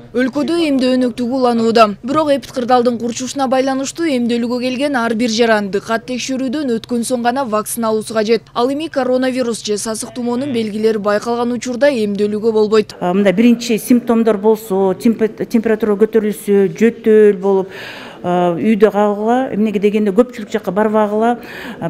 Өлкөдө эмдөө өнөктүгү уланууда. Бирок эпидкырдалдын курчушуна байланыштуу эмделүүгө келген ар бир жаран дыкат текшерүүдөн өткөн соң гана вакцина алуусу кажет. Ал эми коронавирус же сасык тумоонун белгилери байкалган учурда эмделүүгө болбойт. Мында биринчи симптомдор болсо, температура көтөрүлсө, жөтөл болуп, үйдө калгыла, эмнеге дегенде көпчүлүк жакка барбагыла,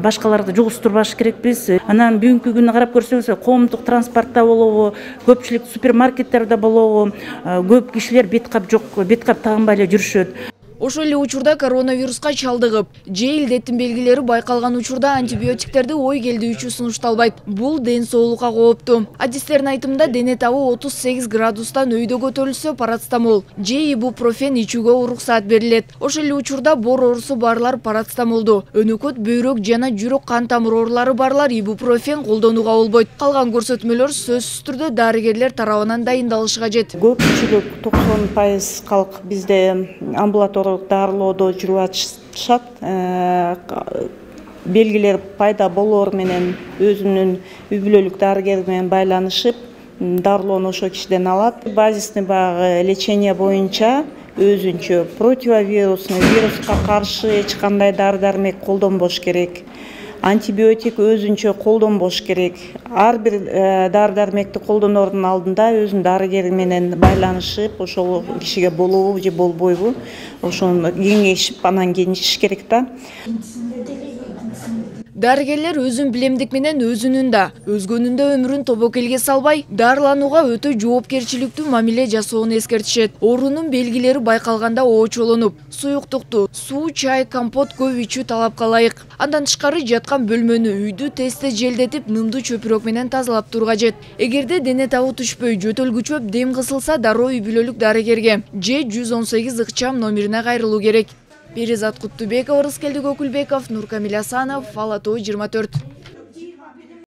башкаларды жугуштурбаш керекпиз. Анан бүгүнкү күнү карап көрсөңүз, коомдук транспортто болобу, көпчүлүк супермаркеттерде болобу, көп кишилер бет кап жок, бет кап тагынбай эле жүрүшөт. Ошол эле учурда коронавируска чалдыгып, же илдеттин белгилери байкалган учурда антибиотиктерди ой келдүүчү сунушталбайт. Бул ден соолукка кооптуу. Адистердин айтымында дене табы 38 градустан өйдө көтөрүлсө парацетамол же ибупрофен ичүүгө уруксаат берилет. Ошол эле учурда боор оорусу барлар парацетамолду, өнөкөт, бөйрөк жана жүрөк кан тамыр оорулары барлар ибупрофен колдонууга болбойт. Калган көрсөтмөлөр сөзсүз түрдө дарыгерлер тарабынан дайындалышы кажет. Көпчүлүк 90% калк бизде амбулаториялык дарылоодо жүрүп атышат. Белгилер пайда болоор менен өзүнүн үй бүлөлүк дарыгери менен байланышып, дарылоону ошол кишиден алат. Базисный баягы лечение боюнча өзүнчө противовирусный вируска каршы эч кандай дары-дармек колдонбош керек. Антибиотик өзүнчө колдонбош керек. Ар бир дары-дармекти колдоноордун алдында өзүнүн дарыгери менен байланышып, ошол кишиге болобу же болбойбу, ошону кеңешип, анан кийин ичиш керек да. Дарыгерлер өзүн билемдик менен өзүнүн да, өзгөнүн да өмүрүн тобокелге салбай, дарыланууга өтө жоопкерчиликтүү мамиле жасоону эскертишет. Оорунун белгилери байкалганда оочолонуп, суюктукту, суу, чай, компот көп ичүү талапка ылайык. Андан тышкары жаткан бөлмөнү, үйдү тезде желдетип, нымдуу чөпүрөк менен тазалап туруу кажет. Эгерде дене табы түшпөй, жөтөл күчөп, дем кысылса, дароо үй бүлөлүк дарыгерге же 118 ыкчам номерине кайрылуу керек. Перизат Куттубекова, Рыскелди Көкүлбеков, Нуркамил Асанов, Ала Тоо 24.